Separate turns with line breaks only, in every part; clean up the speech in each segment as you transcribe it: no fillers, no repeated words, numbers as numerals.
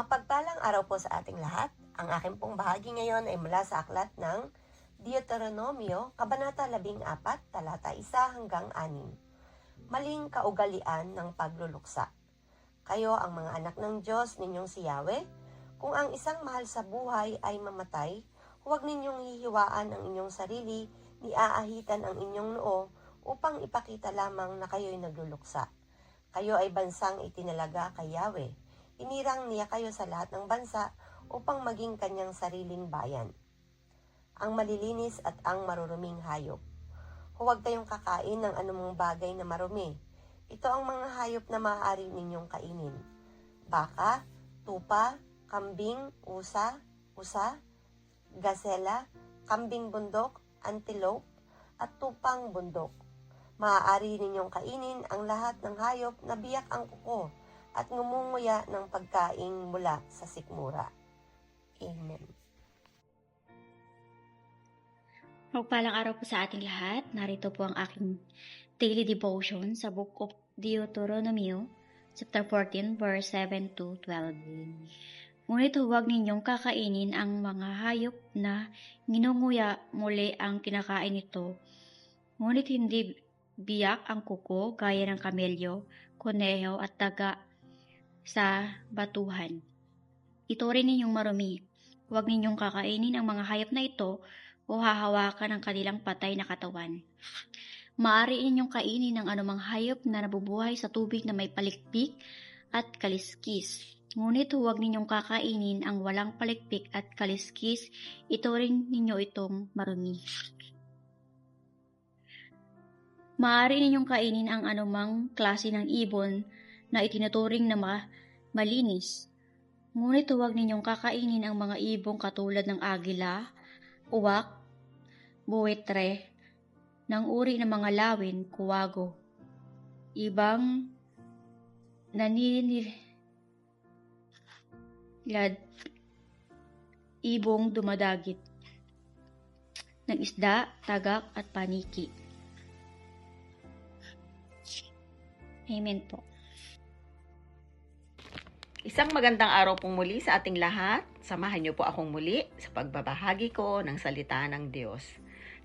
Mapagpalang araw po sa ating lahat. Ang aking pong bahagi ngayon ay mula sa aklat ng Deuteronomio, Kabanata 14, talata 1 hanggang 6. Maling kaugalian ng pagluluksa. Kayo ang mga anak ng Diyos ninyong si Yahweh. Kung ang isang mahal sa buhay ay mamatay, huwag ninyong hihiwaan ang inyong sarili, ni aahitan ang inyong noo upang ipakita lamang na kayo'y nagluluksa. Kayo ay bansang itinalaga kay Yahweh. Inirang niya kayo sa lahat ng bansa upang maging kanyang sariling bayan. Ang malilinis at ang maruruming hayop. Huwag kayong kakain ng anumang bagay na marumi. Ito ang mga hayop na maaari ninyong kainin. Baka, tupa, kambing, usa, gasela, kambing bundok, antelope, at tupang bundok. Maaari ninyong kainin ang lahat ng hayop na biyak ang kuko at ngumunguya ng pagkain mula sa sikmura. Amen.
Magpalang araw po sa ating lahat. Narito po ang aking daily devotion sa Book of Deuteronomy, chapter 14, verse 7 to 12. Ngunit huwag ninyong kakainin ang mga hayop na nginunguya, muli ang kinakain nito. Ngunit hindi biyak ang kuko gaya ng kamelyo, kuneho at daga sa batuhan. Ito rin ninyong marumi. Huwag ninyong kakainin ang mga hayop na ito o hahawakan ang kanilang patay na katawan. Maaari ninyong kainin ang anumang hayop na nabubuhay sa tubig na may palikpik at kaliskis. Ngunit huwag ninyong kakainin ang walang palikpik at kaliskis. Ito rin ninyo itong marumi. Maaari ninyong kainin ang anumang klase ng ibon na itinuturing na malinis. Ngunit huwag ninyong kakainin ang mga ibong katulad ng agila, uwak, buwitre, ng uri ng mga lawin, kuwago, ibang naninilad, ibong dumadagit, ng isda, tagak at paniki. Amen po.
Isang magandang araw pong muli sa ating lahat. Samahan niyo po akong muli sa pagbabahagi ko ng salita ng Diyos.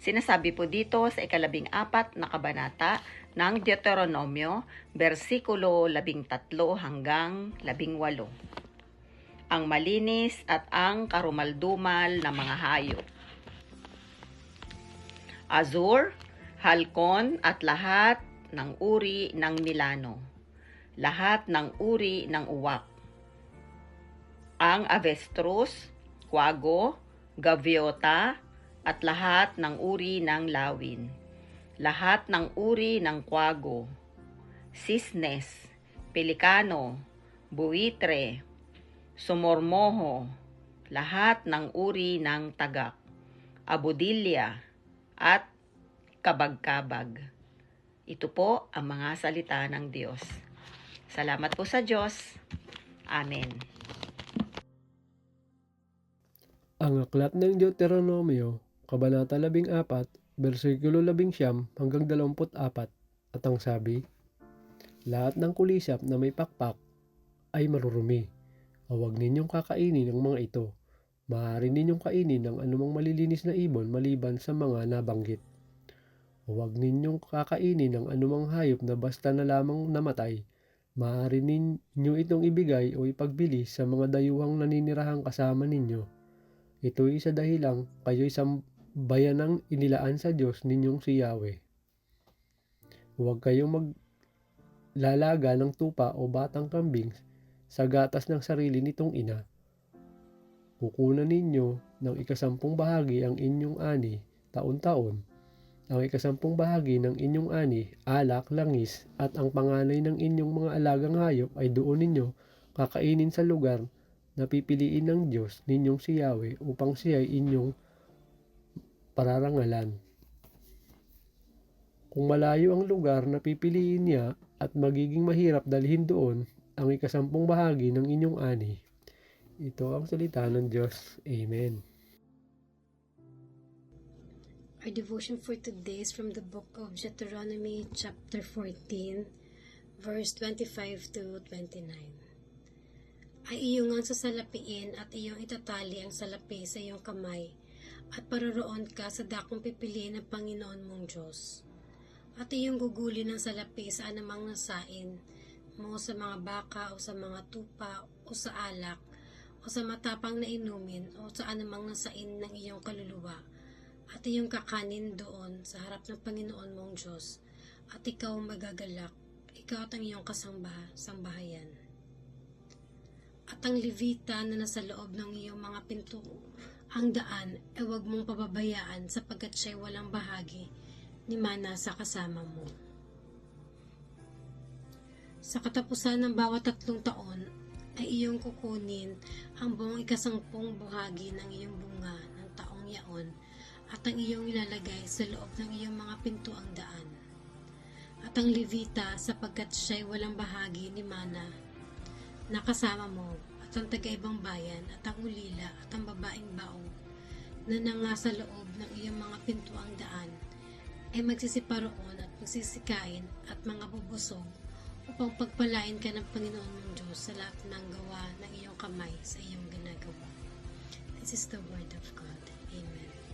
Sinasabi po dito sa 14 na kabanata ng Deuteronomio, versikulo 13 hanggang 18. Ang malinis at ang karumaldumal na mga hayop. Azur, halcon at lahat ng uri ng milano. Lahat ng uri ng uwak. Ang avestruz, kwago, gaviota, at lahat ng uri ng lawin. Lahat ng uri ng kwago, cisnes, pelikano, buitre, sumormoho, lahat ng uri ng tagak, abudilya, at kabag-kabag. Ito po ang mga salita ng Diyos. Salamat po sa Diyos. Amen.
Ang aklat ng Deuteronomio, Kabanata 14, versikulo 11 hanggang 24, at ang sabi, lahat ng kulisap na may pakpak ay marurumi. Huwag ninyong kakainin ang mga ito. Maaari ninyong kainin ang anumang malilinis na ibon maliban sa mga nabanggit. Huwag ninyong kakainin ang anumang hayop na basta na lamang namatay. Maaari ninyo itong ibigay o ipagbili sa mga dayuhang naninirahang kasama ninyo. Ito'y isa dahilang kayo'y sambayanang inilaan sa Diyos ninyong si Yahweh. Huwag kayong maglalaga ng tupa o batang kambing sa gatas ng sarili nitong ina. Kukunan ninyo ng 10 bahagi ang inyong ani taon-taon. Ang 10 bahagi ng inyong ani, alak, langis, at ang panganay ng inyong mga alagang hayop ay doon ninyo kakainin sa lugar na pipiliin ng Diyos ninyong si Yahweh upang siya ay inyong pararangalan. Kung malayo ang lugar na pipiliin niya at magiging mahirap dalhin doon ang 10 bahagi ng inyong ani. Ito ang salita ng Diyos. Amen.
Our devotion for today is from the book of Deuteronomy chapter 14, verse 25 to 29. ay iyong ngang sasalapiin at iyong itatali ang salapi sa iyong kamay at paroroon ka sa dakong pipiliin ng Panginoon mong Diyos. At iyong gugulin ng salapi sa anumang nasain mo sa mga baka o sa mga tupa o sa alak o sa matapang na inumin o sa anumang nasain ng iyong kaluluwa at iyong kakanin doon sa harap ng Panginoon mong Diyos at ikaw magagalak, ikaw at ang iyong sambahayan. At ang Levita na nasa loob ng iyong mga pinto ang daan ay huwag mong pababayaan sapagkat siya'y walang bahagi ni mana sa kasama mo. Sa katapusan ng bawat 3 taon ay iyong kukunin ang buong 10 bahagi ng iyong bunga ng taong yaon at ang iyong ilalagay sa loob ng iyong mga pintuang daan. At ang Levita sapagkat siya'y walang bahagi ni mana na kasama mo at ang taga-ibang bayan at ang ulila at ang babaeng baong na nanga sa loob ng iyong mga pintuang daan ay magsisiparoon at magsisikain at mga bubusog upang pagpalain ka ng Panginoon mong Diyos sa lahat ng gawa ng iyong kamay sa iyong ginagawa. This is the word of God. Amen.